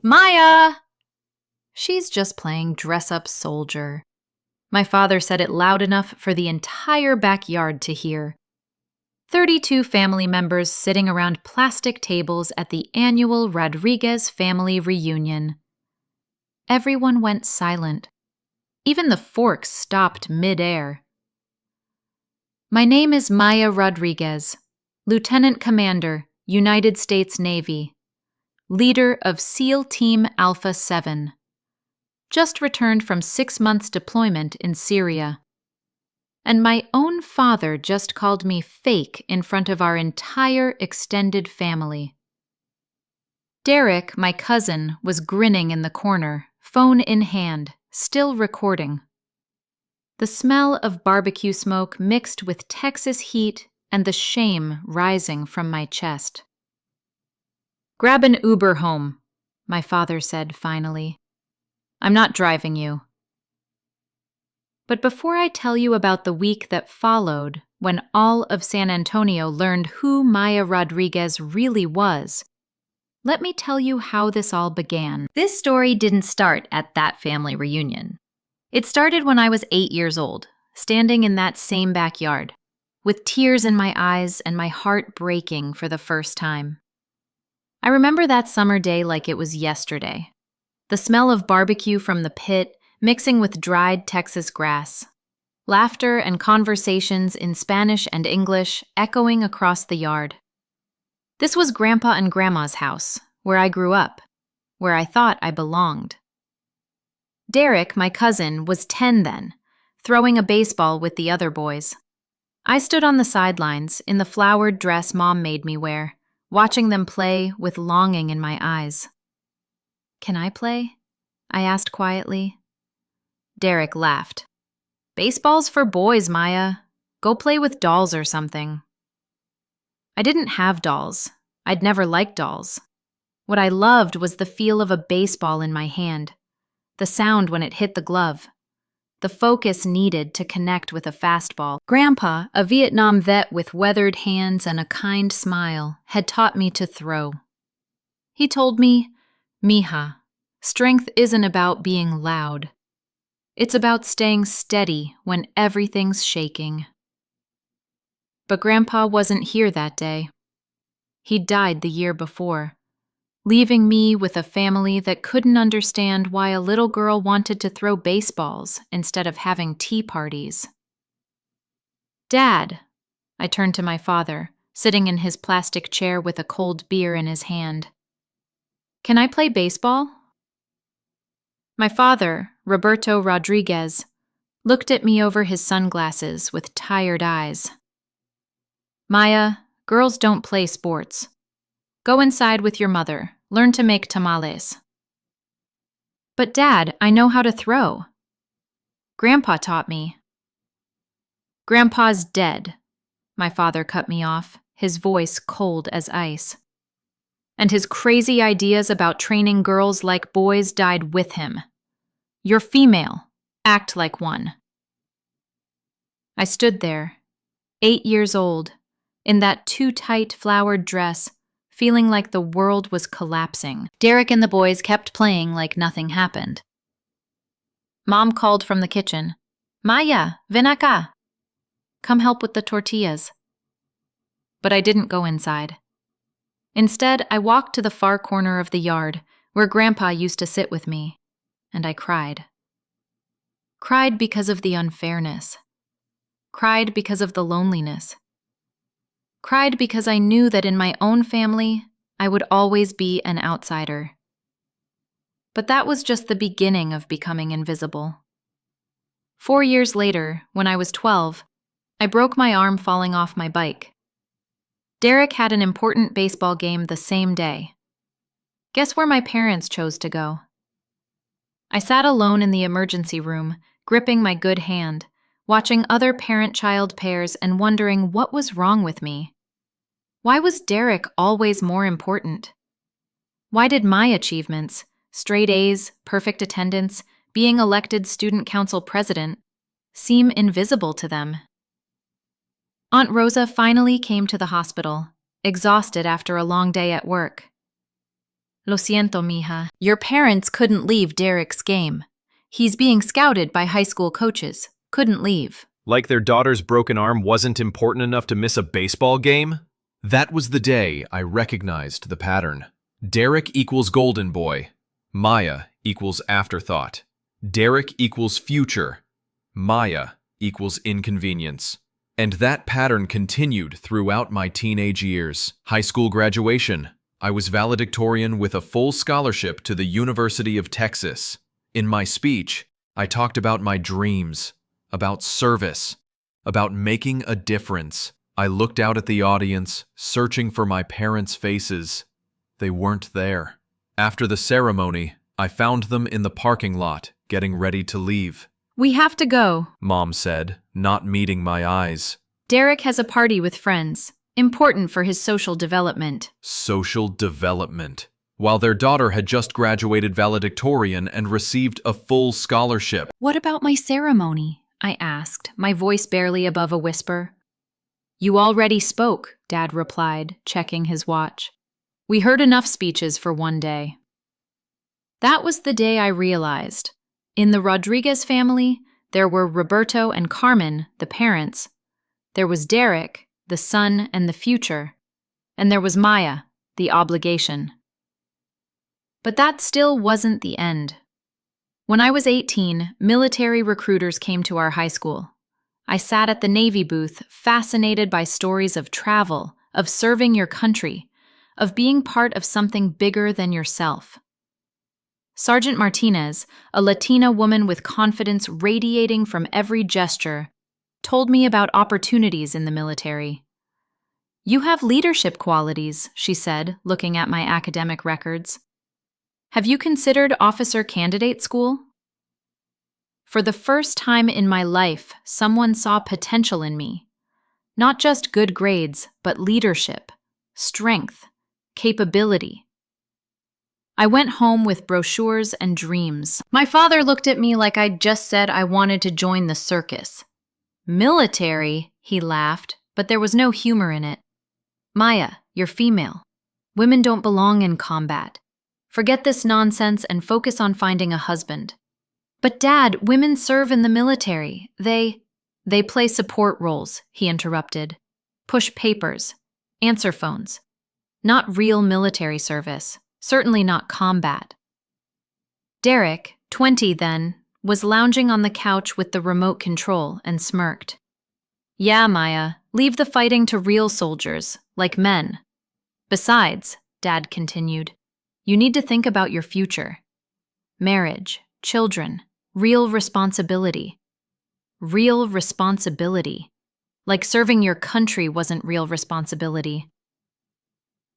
Maya! She's just playing dress-up soldier. My father said it loud enough for the entire backyard to hear. 32 family members sitting around plastic tables at the annual Rodriguez family reunion. Everyone went silent. Even the forks stopped mid-air. My name is Maya Rodriguez, Lieutenant Commander, United States Navy, leader of SEAL Team Alpha 7. Just returned from 6 months deployment in Syria. And my own father just called me fake in front of our entire extended family. Derek, my cousin, was grinning in the corner, phone in hand, still recording. The smell of barbecue smoke mixed with Texas heat and the shame rising from my chest. "Grab an Uber home," my father said finally. "I'm not driving you." But before I tell you about the week that followed, when all of San Antonio learned who Maya Rodriguez really was, let me tell you how this all began. This story didn't start at that family reunion. It started when I was 8 years old, standing in that same backyard, with tears in my eyes and my heart breaking for the first time. I remember that summer day like it was yesterday. The smell of barbecue from the pit mixing with dried Texas grass. Laughter and conversations in Spanish and English echoing across the yard. This was Grandpa and Grandma's house, where I grew up, where I thought I belonged. Derek, my cousin, was 10 then, throwing a baseball with the other boys. I stood on the sidelines in the flowered dress Mom made me wear, watching them play with longing in my eyes. "Can I play?" I asked quietly. Derek laughed. "Baseball's for boys, Maya. Go play with dolls or something." I didn't have dolls. I'd never liked dolls. What I loved was the feel of a baseball in my hand, the sound when it hit the glove, the focus needed to connect with a fastball. Grandpa, a Vietnam vet with weathered hands and a kind smile, had taught me to throw. He told me, "Mija, strength isn't about being loud. It's about staying steady when everything's shaking." But Grandpa wasn't here that day. He died the year before, leaving me with a family that couldn't understand why a little girl wanted to throw baseballs instead of having tea parties. "Dad," I turned to my father, sitting in his plastic chair with a cold beer in his hand. "Can I play baseball?" My father, Roberto Rodriguez, looked at me over his sunglasses with tired eyes. "Maya, girls don't play sports. Go inside with your mother. Learn to make tamales." "But Dad, I know how to throw." "Grandpa taught me." "Grandpa's dead," my father cut me off, his voice cold as ice. "And his crazy ideas about training girls like boys died with him. You're female. Act like one." I stood there, 8 years old, in that too-tight flowered dress, feeling like the world was collapsing. Derek and the boys kept playing like nothing happened. Mom called from the kitchen, "Maya, ven acá. Come help with the tortillas." But I didn't go inside. Instead, I walked to the far corner of the yard, where Grandpa used to sit with me, and I cried. Cried because of the unfairness. Cried because of the loneliness. Cried because I knew that in my own family, I would always be an outsider. But that was just the beginning of becoming invisible. 4 years later, when I was 12, I broke my arm falling off my bike. Derek had an important baseball game the same day. Guess where my parents chose to go? I sat alone in the emergency room, gripping my good hand, watching other parent-child pairs and wondering what was wrong with me. Why was Derek always more important? Why did my achievements, straight A's, perfect attendance, being elected student council president, seem invisible to them? Aunt Rosa finally came to the hospital, exhausted after a long day at work. Lo siento, mija. Your parents couldn't leave Derek's game. He's being scouted by high school coaches. Couldn't leave. Like their daughter's broken arm wasn't important enough to miss a baseball game? That was the day I recognized the pattern. Derek equals golden boy. Maya equals afterthought. Derek equals future. Maya equals inconvenience. And that pattern continued throughout my teenage years. High school graduation. I was valedictorian with a full scholarship to the University of Texas. In my speech, I talked about my dreams, about service, about making a difference. I looked out at the audience, searching for my parents' faces. They weren't there. After the ceremony, I found them in the parking lot, getting ready to leave. We have to go, Mom said, not meeting my eyes. Derek has a party with friends. Important for his social development. Social development. While their daughter had just graduated valedictorian and received a full scholarship. What about my ceremony? I asked, my voice barely above a whisper. You already spoke, Dad replied, checking his watch. We heard enough speeches for one day. That was the day I realized. In the Rodriguez family, there were Roberto and Carmen, the parents. There was Derek, the son and the future. And there was Maya, the obligation. But that still wasn't the end. When I was 18, military recruiters came to our high school. I sat at the Navy booth, fascinated by stories of travel, of serving your country, of being part of something bigger than yourself. Sergeant Martinez, a Latina woman with confidence radiating from every gesture, told me about opportunities in the military. You have leadership qualities, she said, looking at my academic records. Have you considered officer candidate school? For the first time in my life, someone saw potential in me. Not just good grades, but leadership, strength, capability. I went home with brochures and dreams. My father looked at me like I'd just said I wanted to join the circus. Military, he laughed, but there was no humor in it. Maya, you're female. Women don't belong in combat. Forget this nonsense and focus on finding a husband. But Dad, women serve in the military. They play support roles, he interrupted. Push papers, answer phones. Not real military service, certainly not combat. Derek, 20 then, was lounging on the couch with the remote control and smirked. Yeah, Maya, leave the fighting to real soldiers, like men. Besides, Dad continued, you need to think about your future. Marriage, children, real responsibility. Real responsibility. Like serving your country wasn't real responsibility.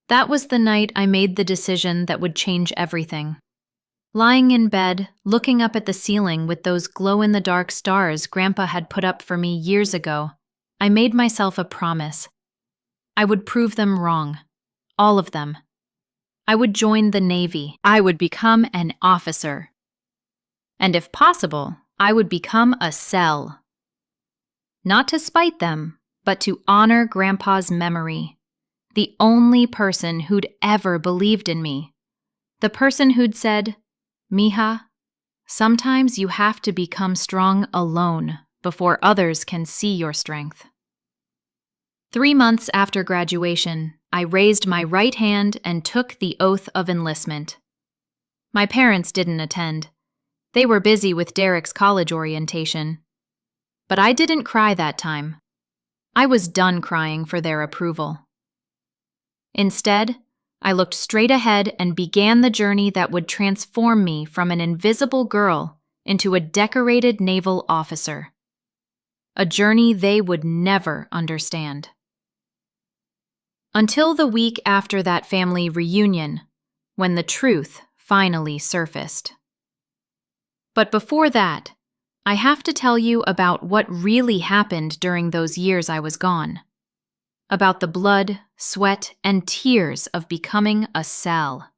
That was the night I made the decision that would change everything. Lying in bed, looking up at the ceiling with those glow-in-the-dark stars Grandpa had put up for me years ago, I made myself a promise. I would prove them wrong. All of them. I would join the Navy. I would become an officer. And if possible, I would become a cell. Not to spite them, but to honor Grandpa's memory. The only person who'd ever believed in me. The person who'd said, Mija, sometimes you have to become strong alone before others can see your strength. 3 months after graduation, I raised my right hand and took the oath of enlistment. My parents didn't attend. They were busy with Derek's college orientation. But I didn't cry that time. I was done crying for their approval. Instead, I looked straight ahead and began the journey that would transform me from an invisible girl into a decorated naval officer. A journey they would never understand. Until the week after that family reunion, when the truth finally surfaced. But before that, I have to tell you about what really happened during those years I was gone. About the blood, sweat, and tears of becoming a cell.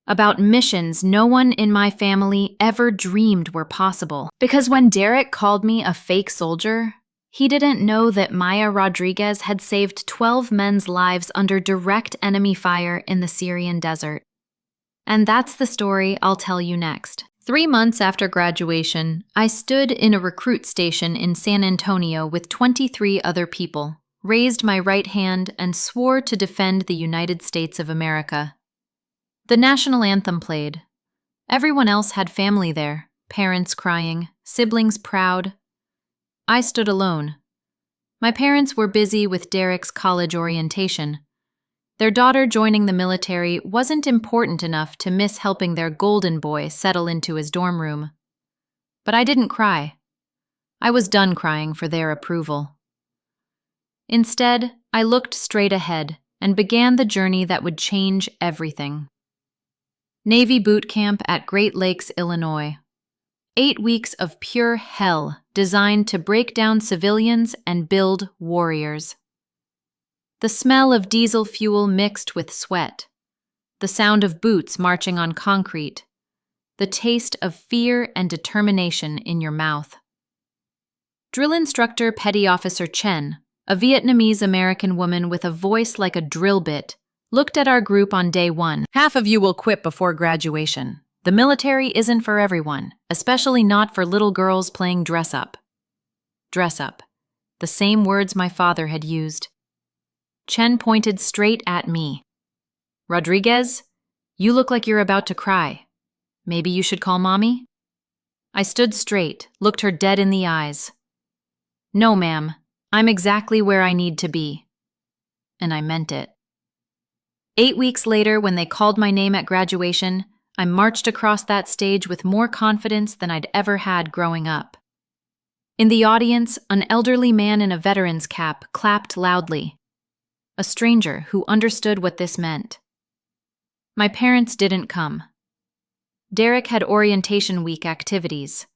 About missions no one in my family ever dreamed were possible. Because when Derek called me a fake soldier, he didn't know that Maya Rodriguez had saved 12 men's lives under direct enemy fire in the Syrian desert. And that's the story I'll tell you next. 3 months after graduation, I stood in a recruit station in San Antonio with 23 other people, raised my right hand, and swore to defend the United States of America. The national anthem played. Everyone else had family there, parents crying, siblings proud. I stood alone. My parents were busy with Derek's college orientation. Their daughter joining the military wasn't important enough to miss helping their golden boy settle into his dorm room. But I didn't cry. I was done crying for their approval. Instead, I looked straight ahead and began the journey that would change everything. Navy boot camp at Great Lakes, Illinois. 8 weeks of pure hell designed to break down civilians and build warriors. The smell of diesel fuel mixed with sweat, the sound of boots marching on concrete, the taste of fear and determination in your mouth. Drill instructor Petty Officer Chen, a Vietnamese-American woman with a voice like a drill bit, looked at our group on day 1. Half of you will quit before graduation. The military isn't for everyone, especially not for little girls playing dress-up. Dress-up. The same words my father had used. Chen pointed straight at me. Rodriguez, you look like you're about to cry. Maybe you should call Mommy? I stood straight, looked her dead in the eyes. No, ma'am. I'm exactly where I need to be. And I meant it. 8 weeks later, when they called my name at graduation, I marched across that stage with more confidence than I'd ever had growing up. In the audience, an elderly man in a veteran's cap clapped loudly. A stranger who understood what this meant. My parents didn't come. Derek had orientation week activities,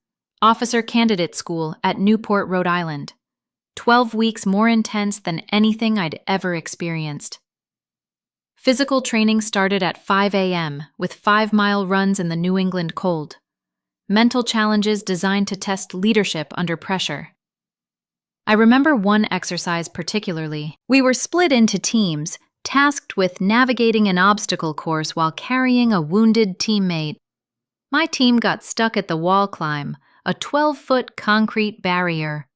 officer candidate school at Newport, Rhode Island. 12 weeks more intense than anything I'd ever experienced. Physical training started at 5 a.m. with 5-mile runs in the New England cold. Mental challenges designed to test leadership under pressure. I remember one exercise particularly. We were split into teams, tasked with navigating an obstacle course while carrying a wounded teammate. My team got stuck at the wall climb, a 12-foot concrete barrier.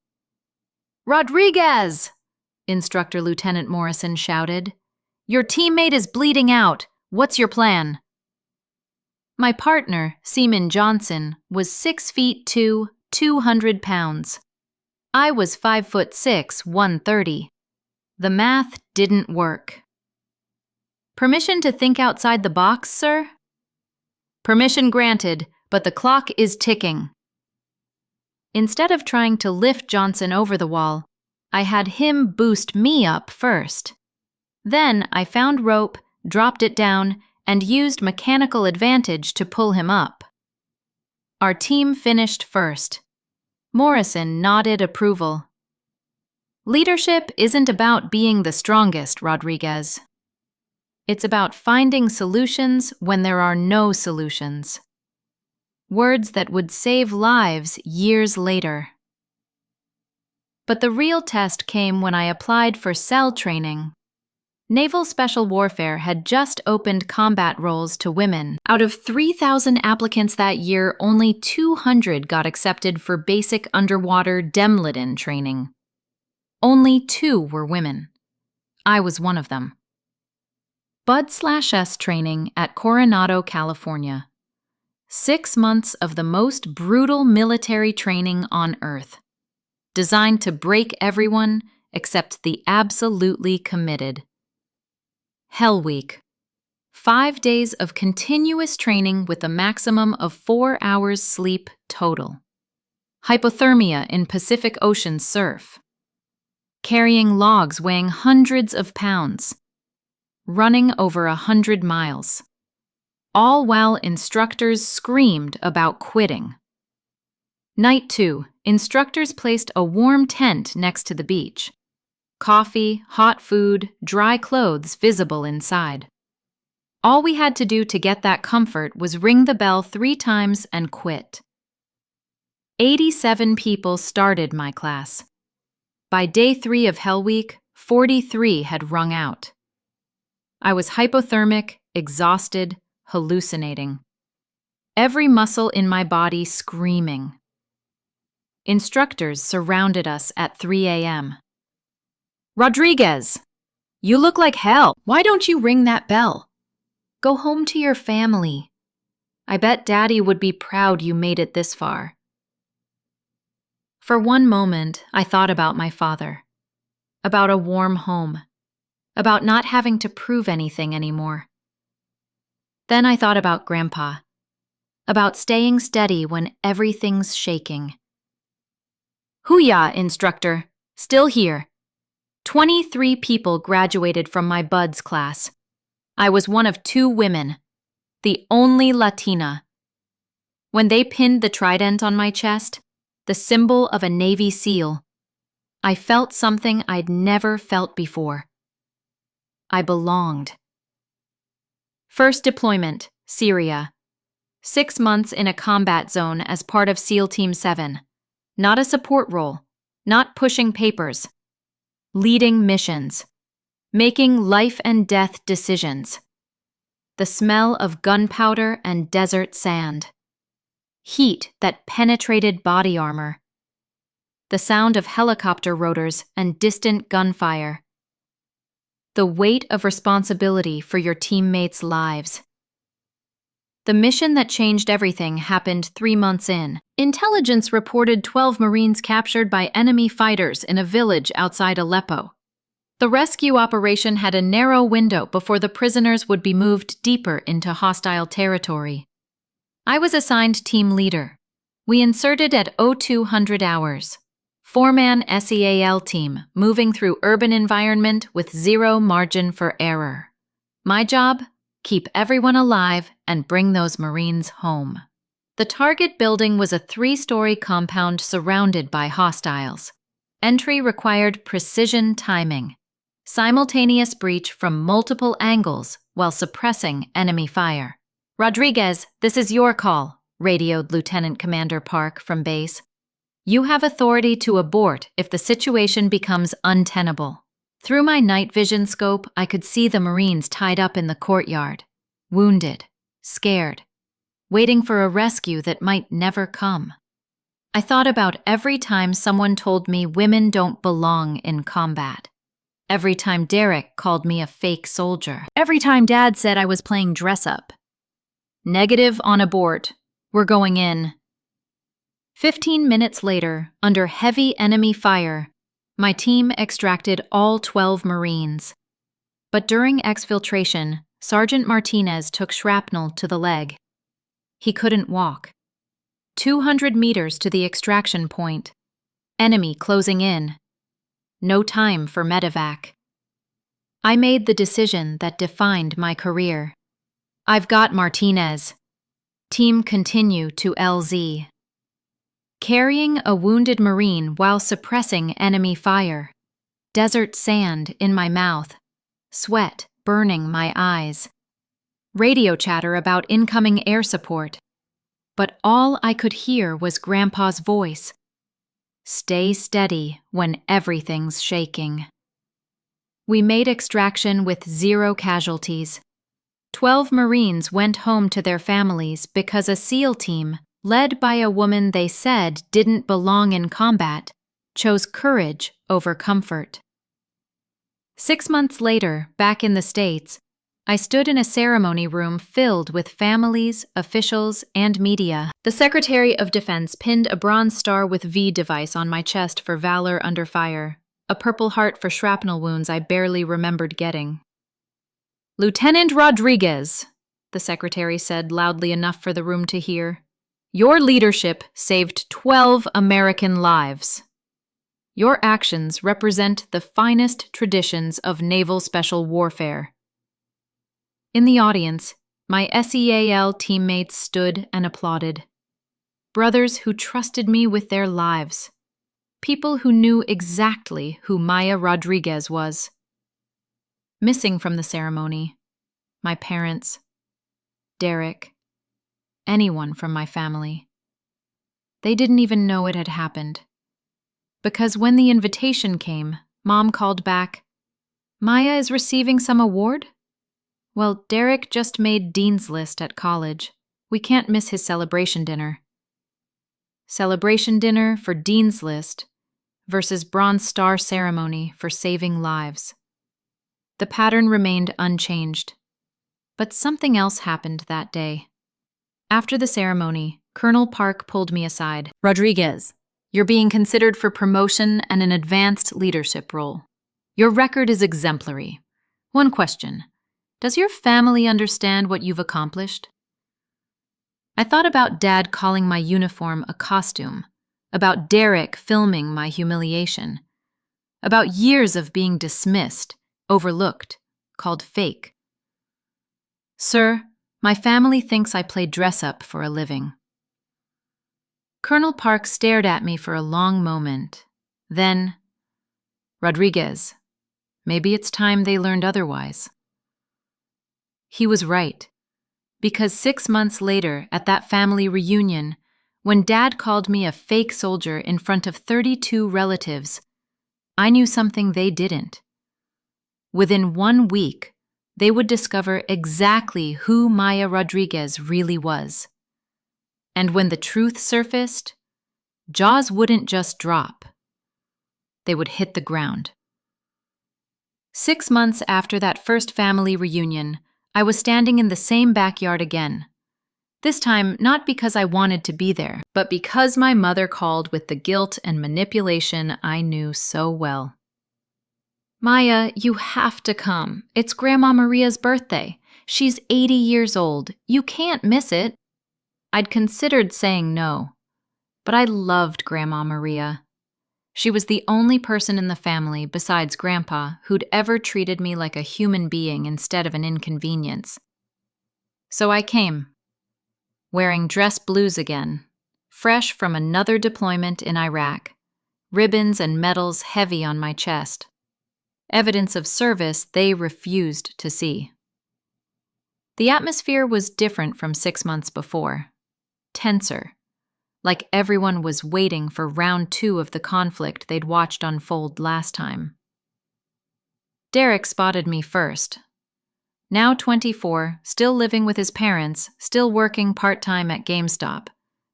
Rodriguez! Instructor Lieutenant Morrison shouted. Your teammate is bleeding out. What's your plan? My partner, Seaman Johnson, was 6'2", 200 pounds. I was 5'6", 130. The math didn't work. Permission to think outside the box, sir? Permission granted, but the clock is ticking. Instead of trying to lift Johnson over the wall, I had him boost me up first. Then I found rope, dropped it down, and used mechanical advantage to pull him up. Our team finished first. Morrison nodded approval. Leadership isn't about being the strongest, Rodriguez. It's about finding solutions when there are no solutions. Words that would save lives years later. But the real test came when I applied for cell training. Naval Special Warfare had just opened combat roles to women. Out of 3,000 applicants that year, only 200 got accepted for basic underwater Demliden training. Only 2 were women. I was one of them. Bud/S training at Coronado, California. 6 months of the most brutal military training on Earth. Designed to break everyone except the absolutely committed. Hell Week. 5 days of continuous training with a maximum of 4 hours sleep total. Hypothermia in Pacific Ocean surf. Carrying logs weighing hundreds of pounds. Running over 100 miles. All while instructors screamed about quitting. Night 2, instructors placed a warm tent next to the beach. Coffee, hot food, dry clothes visible inside. All we had to do to get that comfort was ring the bell 3 times and quit. 87 people started my class. By day 3 of Hell Week, 43 had rung out. I was hypothermic, exhausted, hallucinating. Every muscle in my body screaming. Instructors surrounded us at 3 a.m. "Rodriguez, you look like hell. Why don't you ring that bell? Go home to your family. I bet Daddy would be proud you made it this far." For one moment, I thought about my father, about a warm home, about not having to prove anything anymore. Then I thought about Grandpa, about staying steady when everything's shaking. "Hoo-yah, instructor, still here. 23 people graduated from my Buds class. I was one of 2 women, the only Latina. When they pinned the trident on my chest, the symbol of a Navy SEAL, I felt something I'd never felt before. I belonged. First deployment, Syria. 6 months in a combat zone as part of SEAL Team 7. Not a support role, not pushing papers. Leading missions. Making life and death decisions. The smell of gunpowder and desert sand. Heat that penetrated body armor. The sound of helicopter rotors and distant gunfire. The weight of responsibility for your teammates' lives. The mission that changed everything happened 3 months in. Intelligence reported 12 Marines captured by enemy fighters in a village outside Aleppo. The rescue operation had a narrow window before the prisoners would be moved deeper into hostile territory. I was assigned team leader. We inserted at 0200 hours. 4-man SEAL team moving through urban environment with 0 margin for error. My job? Keep everyone alive and bring those Marines home. The target building was a 3-story compound surrounded by hostiles. Entry required precision timing. Simultaneous breach from multiple angles while suppressing enemy fire. "Rodriguez, this is your call," radioed Lieutenant Commander Park from base. "You have authority to abort if the situation becomes untenable." Through my night vision scope, I could see the Marines tied up in the courtyard, wounded, scared, waiting for a rescue that might never come. I thought about every time someone told me women don't belong in combat. Every time Derek called me a fake soldier. Every time Dad said I was playing dress-up. Negative on abort. We're going in. 15 minutes later, under heavy enemy fire, my team extracted all 12 Marines. But during exfiltration, Sergeant Martinez took shrapnel to the leg. He couldn't walk. 200 meters to the extraction point. Enemy closing in. No time for medevac. I made the decision that defined my career. I've got Martinez. Team continue to LZ. Carrying a wounded Marine while suppressing enemy fire. Desert sand in my mouth. Sweat burning my eyes. Radio chatter about incoming air support. But all I could hear was Grandpa's voice. Stay steady when everything's shaking. We made extraction with 0 casualties. 12 Marines went home to their families because a SEAL team, led by a woman they said didn't belong in combat, chose courage over comfort. 6 months later, back in the States, I stood in a ceremony room filled with families, officials, and media. The Secretary of Defense pinned a bronze star with V device on my chest for valor under fire, a purple heart for shrapnel wounds I barely remembered getting. "Lieutenant Rodriguez," the Secretary said loudly enough for the room to hear, "your leadership saved 12 American lives. Your actions represent the finest traditions of naval special warfare." In the audience, my SEAL teammates stood and applauded. Brothers who trusted me with their lives. People who knew exactly who Maya Rodriguez was. Missing from the ceremony, my parents, Derek, anyone from my family. They didn't even know it had happened. Because when the invitation came, Mom called back, "Maya is receiving some award?" Well, Derek just made Dean's List at college. We can't miss his celebration dinner. Celebration dinner for Dean's List versus Bronze Star ceremony for saving lives. The pattern remained unchanged. But something else happened that day. After the ceremony, Colonel Park pulled me aside. Rodriguez, you're being considered for promotion and an advanced leadership role. Your record is exemplary. One question. Does your family understand what you've accomplished? I thought about Dad calling my uniform a costume, about Derek filming my humiliation, about years of being dismissed, overlooked, called fake. Sir, my family thinks I play dress-up for a living. Colonel Park stared at me for a long moment. Then, Rodriguez, maybe it's time they learned otherwise. He was right, because 6 months later at that family reunion, when Dad called me a fake soldier in front of 32 relatives, I knew something they didn't. Within 1 week, they would discover exactly who Maya Rodriguez really was. And when the truth surfaced, jaws wouldn't just drop. They would hit the ground. 6 months after that first family reunion, I was standing in the same backyard again. This time, not because I wanted to be there, but because my mother called with the guilt and manipulation I knew so well. Maya, you have to come. It's Grandma Maria's birthday. She's 80 years old. You can't miss it. I'd considered saying no, but I loved Grandma Maria. She was the only person in the family besides Grandpa who'd ever treated me like a human being instead of an inconvenience. So I came, wearing dress blues again, fresh from another deployment in Iraq, ribbons and medals heavy on my chest. Evidence of service they refused to see. The atmosphere was different from 6 months before, tenser, like everyone was waiting for round 2 of the conflict they'd watched unfold last time. Derek spotted me first. Now 24, still living with his parents, still working part-time at GameStop,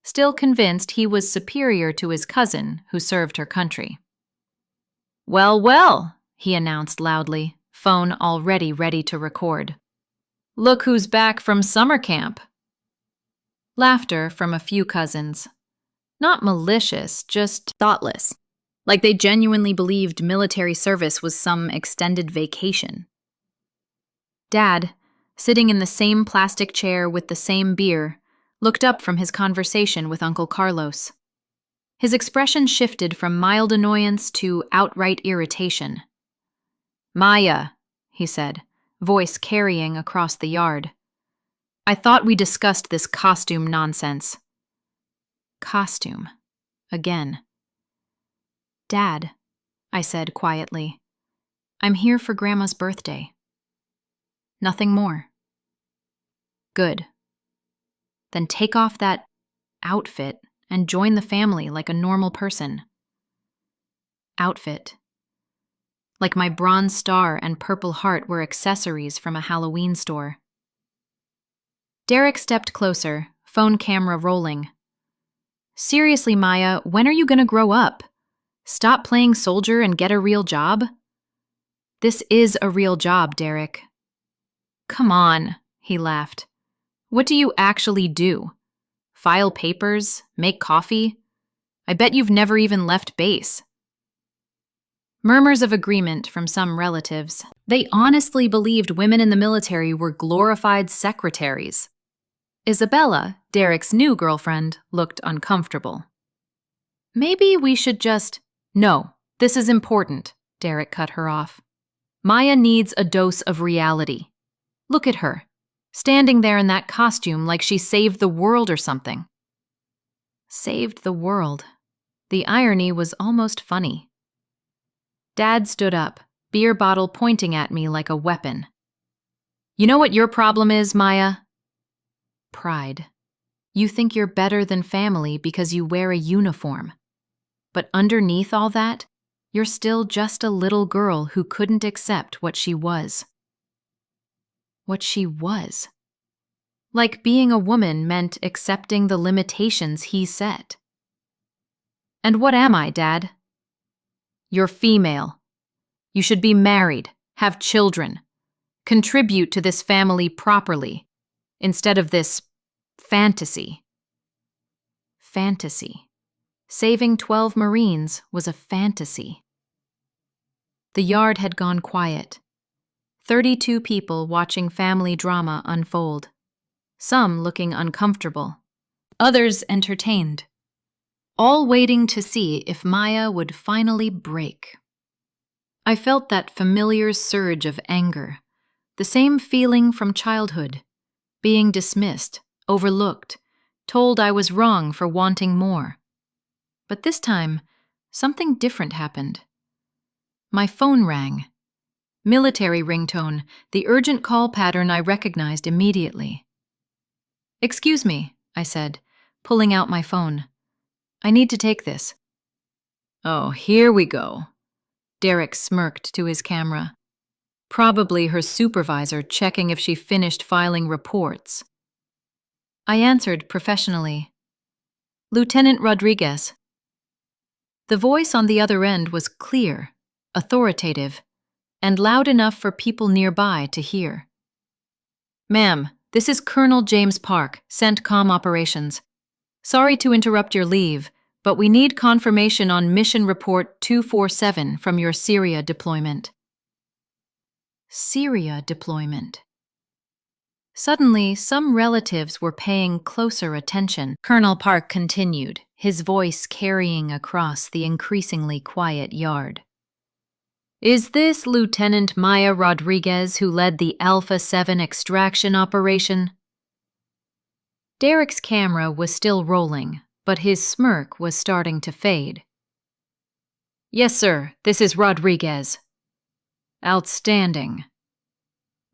still convinced he was superior to his cousin who served her country. "Well, well," he announced loudly, phone already ready to record. "Look who's back from summer camp." Laughter from a few cousins. Not malicious, just thoughtless. Like they genuinely believed military service was some extended vacation. Dad, sitting in the same plastic chair with the same beer, looked up from his conversation with Uncle Carlos. His expression shifted from mild annoyance to outright irritation. "Maya," he said, voice carrying across the yard. "I thought we discussed this costume nonsense." Costume. Again. "Dad," I said quietly, "I'm here for Grandma's birthday. Nothing more." "Good. Then take off that outfit and join the family like a normal person." Outfit. Like my bronze star and purple heart were accessories from a Halloween store. Derek stepped closer, phone camera rolling. "Seriously, Maya, when are you gonna grow up? Stop playing soldier and get a real job?" "This is a real job, Derek." "Come on," he laughed. "What do you actually do? File papers? Make coffee? I bet you've never even left base." Murmurs of agreement from some relatives. They honestly believed women in the military were glorified secretaries. Isabella, Derek's new girlfriend, looked uncomfortable. "Maybe we should just—" "No, this is important," Derek cut her off. "Maya needs a dose of reality. Look at her, standing there in that costume like she saved the world or something." Saved the world. The irony was almost funny. Dad stood up, beer bottle pointing at me like a weapon. "You know what your problem is, Maya?" Pride. You think you're better than family because you wear a uniform. But underneath all that, you're still just a little girl who couldn't accept what she was. what she was. Like being a woman meant accepting the limitations he set. And what am I, Dad? You're female. You should be married, have children, contribute to this family properly, instead of this fantasy. Fantasy. Saving 12 Marines was a fantasy. The yard had gone quiet. 32 people watching family drama unfold. Some looking uncomfortable. Others entertained. All waiting to see if Maya would finally break. I felt that familiar surge of anger, the same feeling from childhood, being dismissed, overlooked, told I was wrong for wanting more. But this time, something different happened. My phone rang. Military ringtone, the urgent call pattern I recognized immediately. "Excuse me," I said, pulling out my phone. "I need to take this." "Oh, here we go." Derek smirked to his camera. Probably her supervisor checking if she finished filing reports. I answered professionally. "Lieutenant Rodriguez." The voice on the other end was clear, authoritative, and loud enough for people nearby to hear. "Ma'am, this is Colonel James Park, CENTCOM Operations. Sorry to interrupt your leave, but we need confirmation on Mission Report 247 from your Syria deployment." Syria deployment. Suddenly, some relatives were paying closer attention. Colonel Park continued, his voice carrying across the increasingly quiet yard. "Is this Lieutenant Maya Rodriguez who led the Alpha 7 extraction operation?" Derek's camera was still rolling, but his smirk was starting to fade. "Yes, sir, this is Rodriguez." "Outstanding.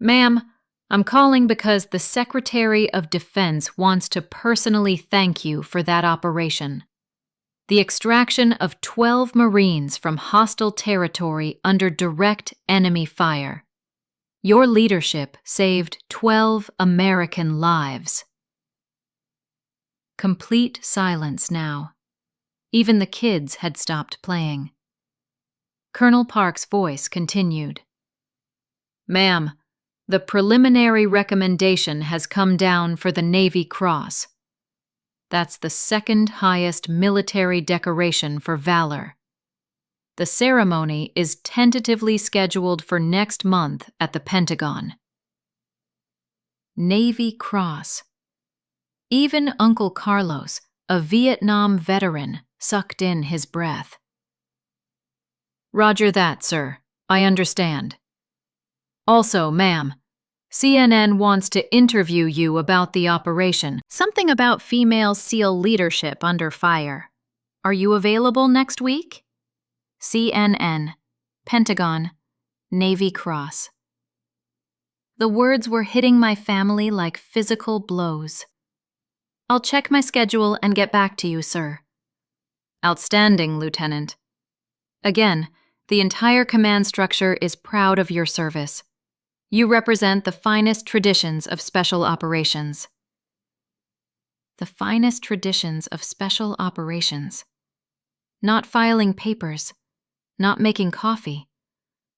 Ma'am, I'm calling because the Secretary of Defense wants to personally thank you for that operation. The extraction of 12 Marines from hostile territory under direct enemy fire. Your leadership saved 12 American lives." Complete silence now. Even the kids had stopped playing. Colonel Park's voice continued. "Ma'am, the preliminary recommendation has come down for the Navy Cross. That's the second highest military decoration for valor. The ceremony is tentatively scheduled for next month at the Pentagon." Navy Cross. Even Uncle Carlos, a Vietnam veteran, sucked in his breath. "Roger that, sir. I understand. Also, ma'am, CNN wants to interview you about the operation. Something about female SEAL leadership under fire. Are you available next week? CNN, Pentagon, Navy Cross." The words were hitting my family like physical blows. "I'll check my schedule and get back to you, sir." "Outstanding, Lieutenant. Again, the entire command structure is proud of your service. You represent the finest traditions of special operations." The finest traditions of special operations. Not filing papers, not making coffee,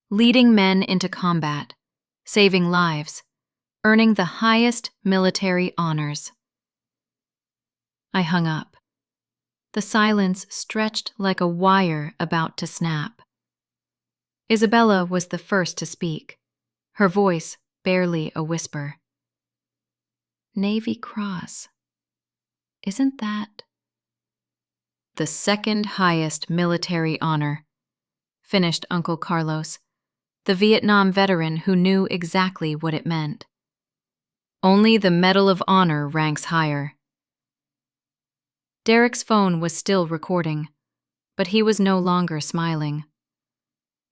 leading men into combat, saving lives, earning the highest military honors. I hung up. The silence stretched like a wire about to snap. Isabella was the first to speak, her voice barely a whisper. "Navy Cross. Isn't that—" "The second highest military honor," finished Uncle Carlos, the Vietnam veteran who knew exactly what it meant. "Only the Medal of Honor ranks higher." Derek's phone was still recording, but he was no longer smiling.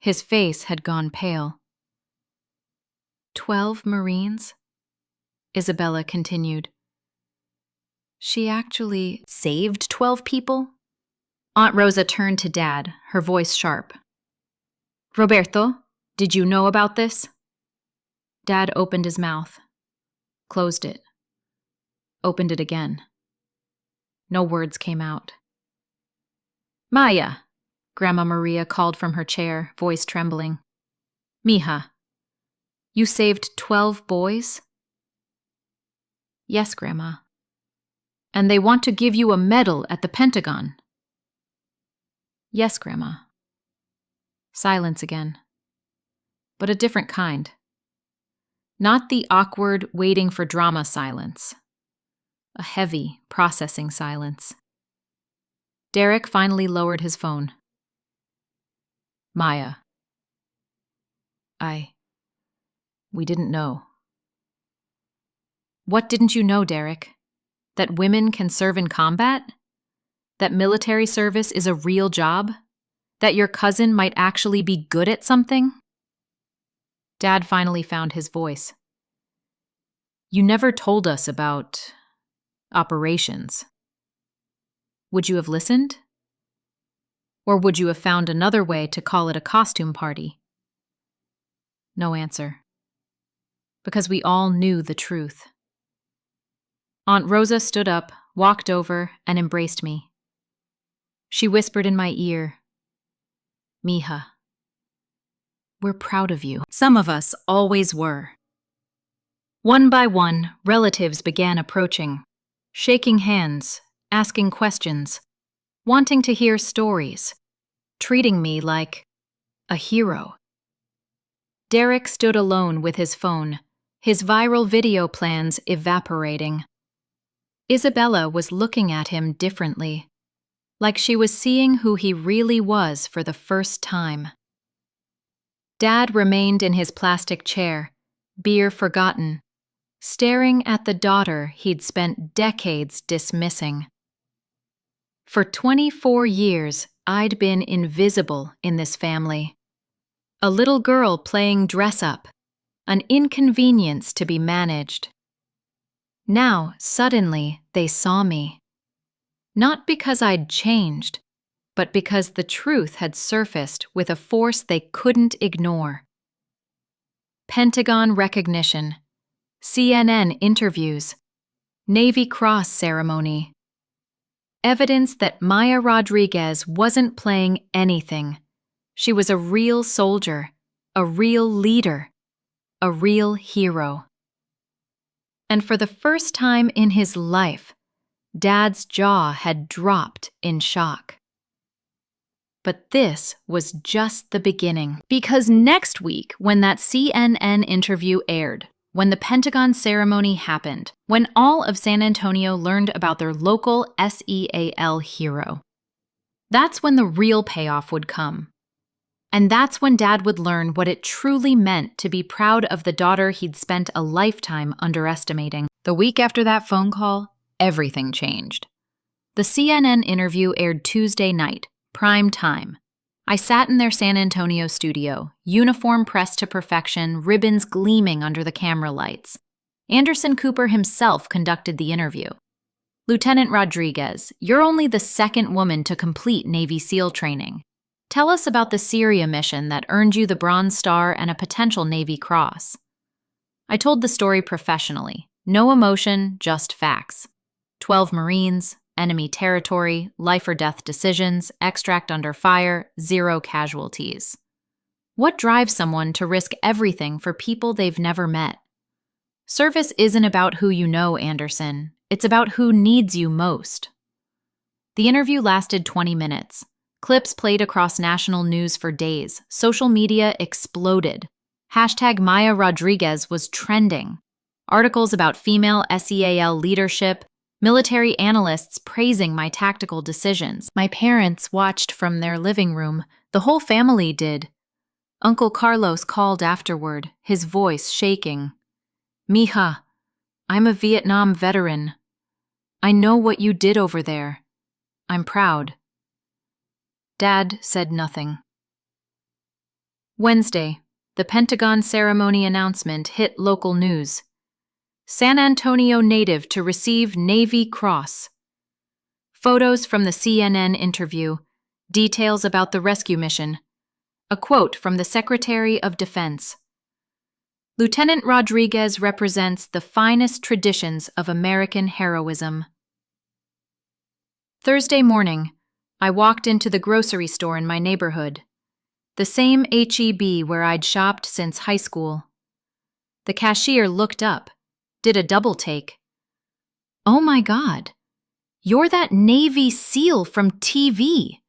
His face had gone pale. 12 Marines? Isabella continued. She actually saved 12 people? Aunt Rosa turned to Dad, her voice sharp. "Roberto, did you know about this?" Dad opened his mouth, closed it, opened it again. No words came out. Maya, Grandma Maria called from her chair, voice trembling. Mija, you saved 12 boys? Yes, Grandma. And they want to give you a medal at the Pentagon. Yes, Grandma. Silence again. But a different kind. Not the awkward, waiting for drama silence. A heavy, processing silence. Derek finally lowered his phone. Maya. We didn't know. What didn't you know, Derek? That women can serve in combat? That military service is a real job? That your cousin might actually be good at something? Dad finally found his voice. You never told us about operations. Would you have listened? Or would you have found another way to call it a costume party? No answer. Because we all knew the truth. Aunt Rosa stood up, walked over, and embraced me. She whispered in my ear, Mija, we're proud of you. Some of us always were. One by one, relatives began approaching, shaking hands, asking questions, wanting to hear stories, treating me like a hero. Derek stood alone with his phone, his viral video plans evaporating. Isabella was looking at him differently, like she was seeing who he really was for the first time. Dad remained in his plastic chair, beer forgotten, staring at the daughter he'd spent decades dismissing. For 24 years, I'd been invisible in this family. A little girl playing dress-up, an inconvenience to be managed. Now, suddenly, they saw me. Not because I'd changed, but because the truth had surfaced with a force they couldn't ignore. Pentagon recognition, CNN interviews, Navy Cross ceremony. Evidence that Maya Rodriguez wasn't playing anything. She was a real soldier, a real leader, a real hero. And for the first time in his life, Dad's jaw had dropped in shock. But this was just the beginning. Because next week, when that CNN interview aired, when the Pentagon ceremony happened, when all of San Antonio learned about their local SEAL hero, that's when the real payoff would come. And that's when Dad would learn what it truly meant to be proud of the daughter he'd spent a lifetime underestimating. The week after that phone call, everything changed. The CNN interview aired Tuesday night, prime time. I sat in their San Antonio studio, uniform pressed to perfection, ribbons gleaming under the camera lights. Anderson Cooper himself conducted the interview. Lieutenant Rodriguez, you're only the second woman to complete Navy SEAL training. Tell us about the Syria mission that earned you the Bronze Star and a potential Navy Cross. I told the story professionally. No emotion, just facts. 12 Marines, enemy territory, life or death decisions, extract under fire, 0 casualties. What drives someone to risk everything for people they've never met? Service isn't about who you know, Anderson. It's about who needs you most. The interview lasted 20 minutes. Clips played across national news for days. Social media exploded. Hashtag Maya Rodriguez was trending. Articles about female SEAL leadership, military analysts praising my tactical decisions. My parents watched from their living room. The whole family did. Uncle Carlos called afterward, his voice shaking. Mija, I'm a Vietnam veteran. I know what you did over there. I'm proud. Dad said nothing. Wednesday, the Pentagon ceremony announcement hit local news. San Antonio native to receive Navy Cross. Photos from the CNN interview, details about the rescue mission. A quote from the Secretary of Defense. Lieutenant Rodriguez represents the finest traditions of American heroism. Thursday morning, I walked into the grocery store in my neighborhood, the same H-E-B where I'd shopped since high school. The cashier looked up, did a double take. Oh my God, you're that Navy SEAL from TV,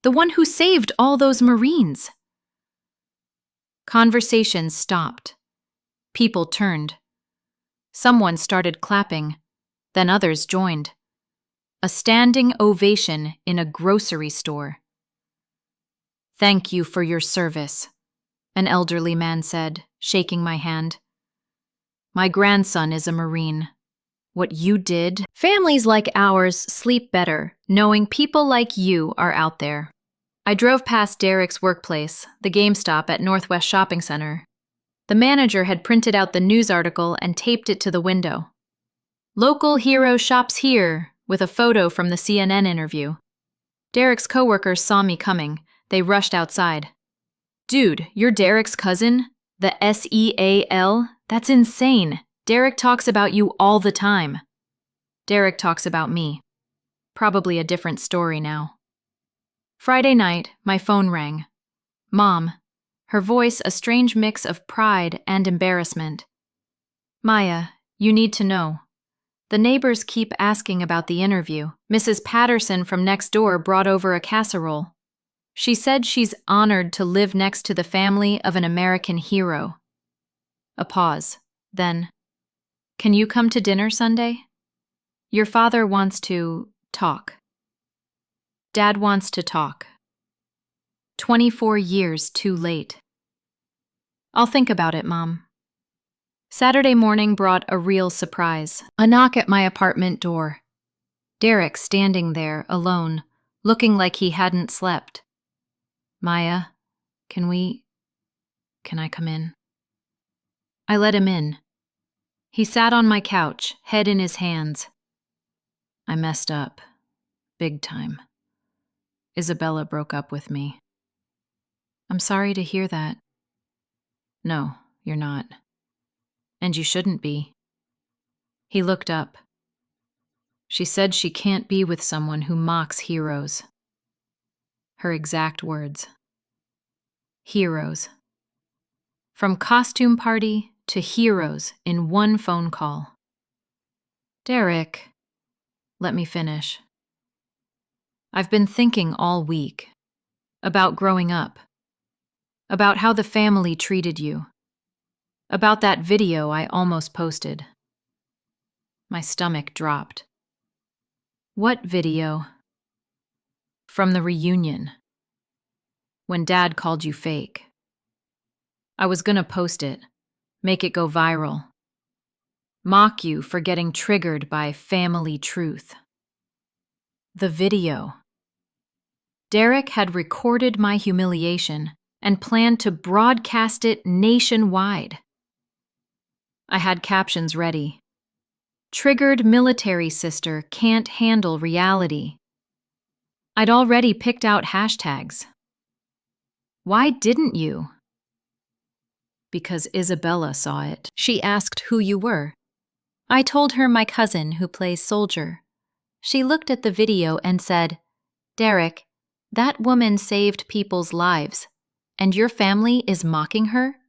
the one who saved all those Marines. Conversations stopped. People turned. Someone started clapping, then others joined. A standing ovation in a grocery store. "Thank you for your service," an elderly man said, shaking my hand. "My grandson is a Marine. What you did..." Families like ours sleep better knowing people like you are out there. I drove past Derek's workplace, the GameStop at Northwest Shopping Center. The manager had printed out the news article and taped it to the window. "Local hero shops here," with a photo from the CNN interview. Derek's coworkers saw me coming. They rushed outside. "Dude, you're Derek's cousin? The SEAL? That's insane. Derek talks about you all the time." Derek talks about me. Probably a different story now. Friday night, my phone rang. Mom. Her voice a strange mix of pride and embarrassment. "Maya, you need to know. The neighbors keep asking about the interview. Mrs. Patterson from next door brought over a casserole. She said she's honored to live next to the family of an American hero." A pause. Then, "Can you come to dinner Sunday? Your father wants to talk. Dad wants to talk. 24 years too late." "I'll think about it, Mom." Saturday morning brought a real surprise. A knock at my apartment door. Derek standing there, alone, looking like he hadn't slept. "Maya, can I come in?" I let him in. He sat on my couch, head in his hands. "I messed up. Big time. Isabella broke up with me." "I'm sorry to hear that." "No, you're not. And you shouldn't be." He looked up. "She said she can't be with someone who mocks heroes." Her exact words. Heroes. From costume party to heroes in one phone call. "Derek," let me finish. "I've been thinking all week about growing up, about how the family treated you, about that video I almost posted." My stomach dropped. "What video?" "From the reunion. When Dad called you fake. I was gonna post it, make it go viral. Mock you for getting triggered by family truth." The video. Derek had recorded my humiliation and planned to broadcast it nationwide. I had captions ready. "Triggered military sister can't handle reality." I'd already picked out hashtags. "Why didn't you?" "Because Isabella saw it. She asked who you were. I told her my cousin who plays soldier. She looked at the video and said, 'Derek, that woman saved people's lives, and your family is mocking her?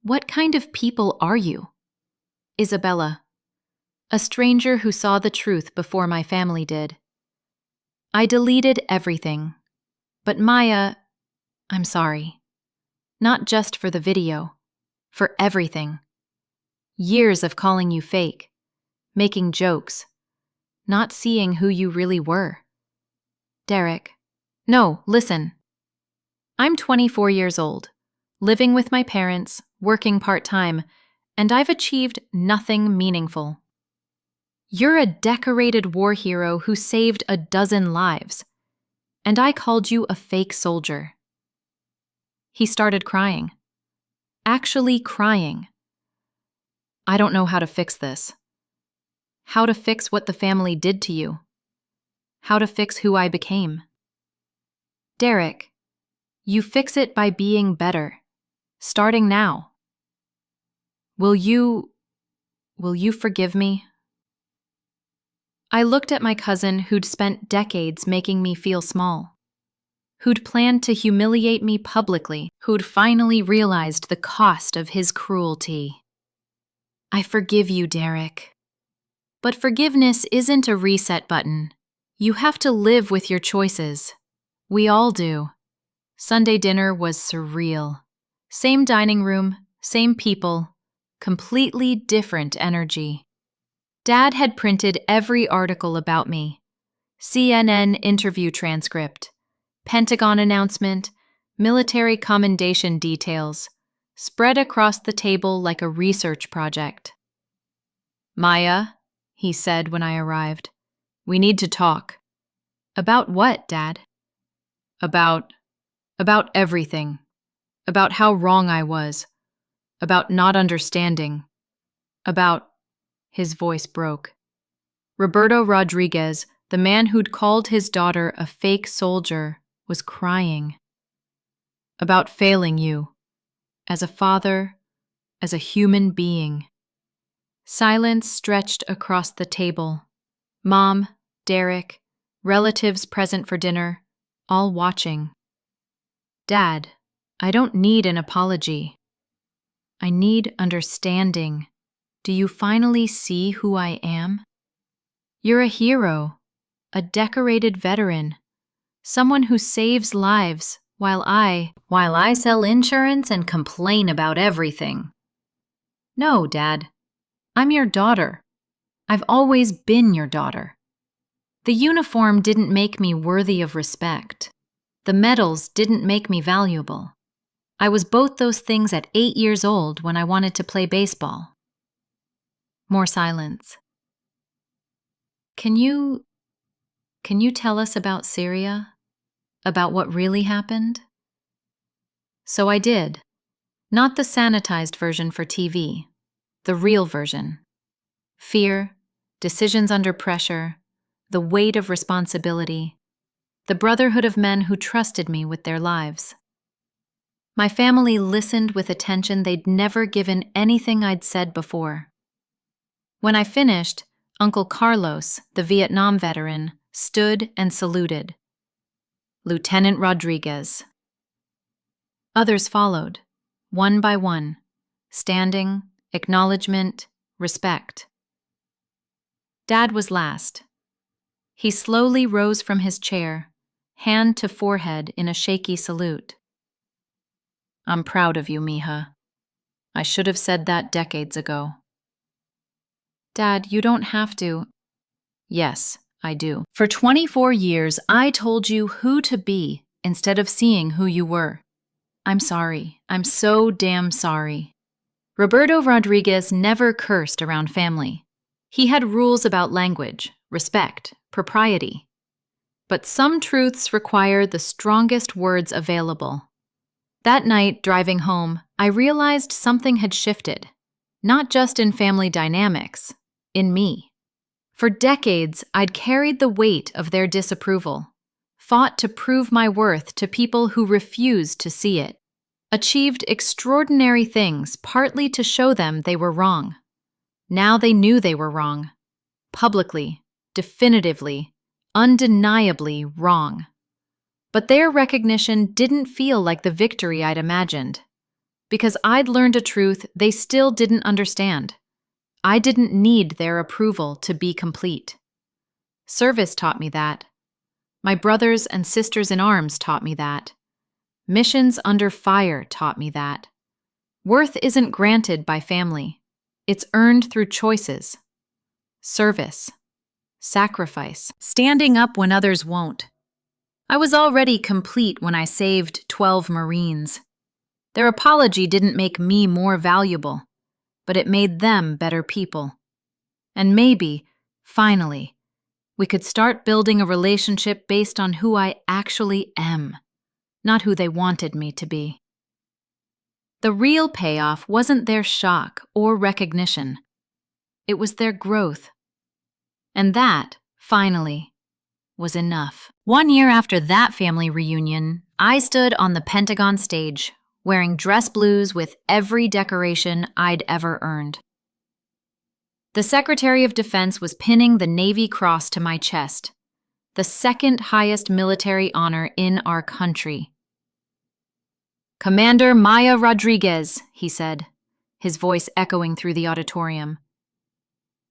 What kind of people are you?' Isabella, a stranger who saw the truth before my family did. I deleted everything. But Maya, I'm sorry. Not just for the video, for everything. Years of calling you fake, making jokes, not seeing who you really were. Derek, no, listen. I'm 24 years old, living with my parents, working part-time, and I've achieved nothing meaningful. You're a decorated war hero who saved a dozen lives, and I called you a fake soldier." He started crying. Actually crying. "I don't know how to fix this. How to fix what the family did to you. How to fix who I became." "Derek, you fix it by being better, starting now." Will you forgive me? I looked at my cousin who'd spent decades making me feel small, who'd planned to humiliate me publicly, who'd finally realized the cost of his cruelty. I forgive you, Derek. But forgiveness isn't a reset button. You have to live with your choices. We all do. Sunday dinner was surreal. Same dining room, same people, completely different energy. Dad had printed every article about me. CNN interview transcript, Pentagon announcement, military commendation details, spread across the table like a research project. Maya, he said when I arrived, we need to talk. About what, Dad? About everything. About how wrong I was. About not understanding. About... His voice broke. Roberto Rodriguez, the man who'd called his daughter a fake soldier, was crying. About failing you. As a father, as a human being. Silence stretched across the table. Mom, Derek, relatives present for dinner, all watching. Dad, I don't need an apology. I need understanding. Do you finally see who I am? You're a hero, a decorated veteran, someone who saves lives while I sell insurance and complain about everything. No, Dad, I'm your daughter. I've always been your daughter. The uniform didn't make me worthy of respect. The medals didn't make me valuable. I was both those things at 8 years old when I wanted to play baseball. More silence. Can you tell us about Syria? About what really happened? So I did. Not the sanitized version for TV, the real version. Fear, decisions under pressure, the weight of responsibility, the brotherhood of men who trusted me with their lives. My family listened with attention they'd never given anything I'd said before. When I finished, Uncle Carlos, the Vietnam veteran, stood and saluted. Lieutenant Rodriguez. Others followed, one by one, standing, acknowledgement, respect. Dad was last. He slowly rose from his chair, hand to forehead in a shaky salute. I'm proud of you, Mija. I should have said that decades ago. Dad, you don't have to. Yes, I do. For 24 years, I told you who to be instead of seeing who you were. I'm sorry. I'm so damn sorry. Roberto Rodriguez never cursed around family. He had rules about language, respect, propriety. But some truths require the strongest words available. That night, driving home, I realized something had shifted. Not just in family dynamics, in me. For decades, I'd carried the weight of their disapproval, fought to prove my worth to people who refused to see it, achieved extraordinary things partly to show them they were wrong. Now they knew they were wrong. Publicly, definitively, undeniably wrong. But their recognition didn't feel like the victory I'd imagined, because I'd learned a truth they still didn't understand. I didn't need their approval to be complete. Service taught me that. My brothers and sisters in arms taught me that. Missions under fire taught me that. Worth isn't granted by family. It's earned through choices. Service. Sacrifice. Standing up when others won't. I was already complete when I saved 12 Marines. Their apology didn't make me more valuable, but it made them better people. And maybe, finally, we could start building a relationship based on who I actually am, not who they wanted me to be. The real payoff wasn't their shock or recognition. It was their growth. And that, finally, was enough. 1 year after that family reunion, I stood on the Pentagon stage, wearing dress blues with every decoration I'd ever earned. The Secretary of Defense was pinning the Navy Cross to my chest, the second highest military honor in our country. "Commander Maya Rodriguez," he said, his voice echoing through the auditorium.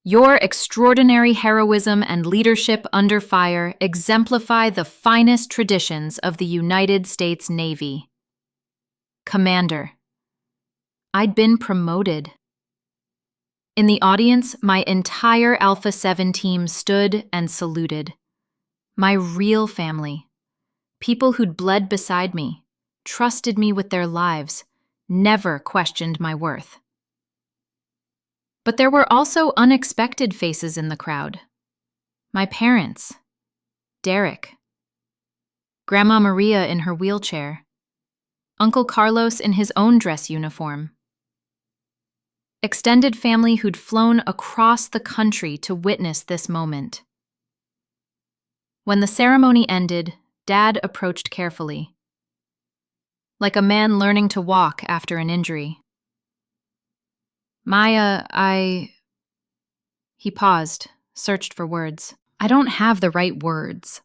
"Your extraordinary heroism and leadership under fire exemplify the finest traditions of the United States Navy." Commander. I'd been promoted. In the audience, my entire Alpha 7 team stood and saluted. My real family. People who'd bled beside me, trusted me with their lives, never questioned my worth. But there were also unexpected faces in the crowd. My parents. Derek. Grandma Maria in her wheelchair. Uncle Carlos in his own dress uniform. Extended family who'd flown across the country to witness this moment. When the ceremony ended, Dad approached carefully, like a man learning to walk after an injury. "Maya, He paused, searched for words. "I don't have the right words.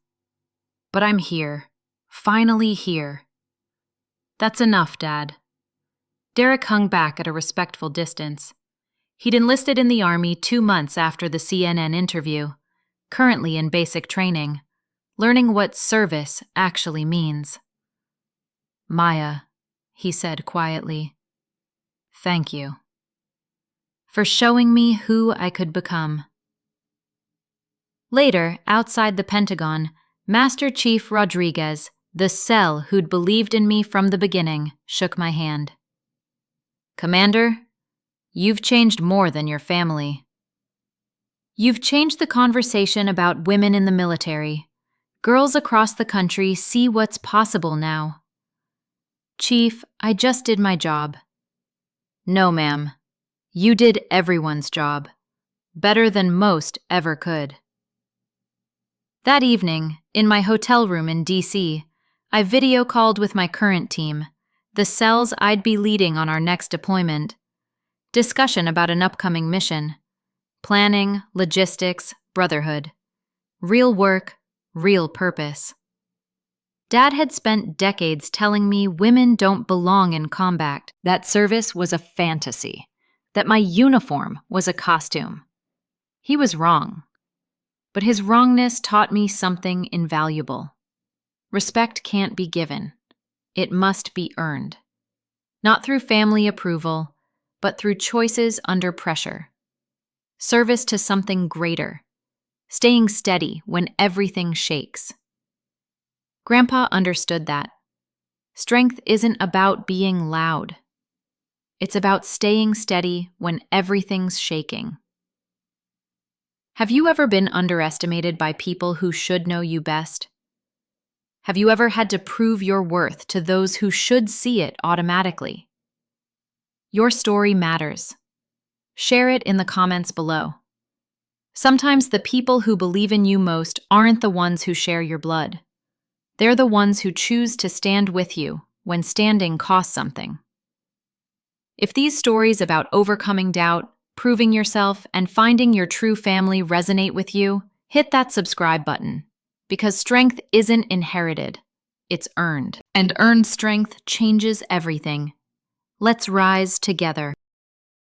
But I'm here. Finally here." "That's enough, Dad." Derek hung back at a respectful distance. He'd enlisted in the Army 2 months after the CNN interview, currently in basic training, learning what service actually means. "Maya," he said quietly, "thank you for showing me who I could become." Later, outside the Pentagon, Master Chief Rodriguez, the cell who'd believed in me from the beginning, shook my hand. "Commander, you've changed more than your family. You've changed the conversation about women in the military. Girls across the country see what's possible now." "Chief, I just did my job." "No, ma'am. You did everyone's job. Better than most ever could." That evening, in my hotel room in D.C., I video called with my current team, the cells I'd be leading on our next deployment. Discussion about an upcoming mission. Planning, logistics, brotherhood. Real work, real purpose. Dad had spent decades telling me women don't belong in combat, that service was a fantasy, that my uniform was a costume. He was wrong. But his wrongness taught me something invaluable. Respect can't be given. It must be earned. Not through family approval, but through choices under pressure. Service to something greater. Staying steady when everything shakes. Grandpa understood that. Strength isn't about being loud. It's about staying steady when everything's shaking. Have you ever been underestimated by people who should know you best? Have you ever had to prove your worth to those who should see it automatically? Your story matters. Share it in the comments below. Sometimes the people who believe in you most aren't the ones who share your blood. They're the ones who choose to stand with you when standing costs something. If these stories about overcoming doubt, proving yourself, and finding your true family resonate with you, hit that subscribe button. Because strength isn't inherited, it's earned. And earned strength changes everything. Let's rise together.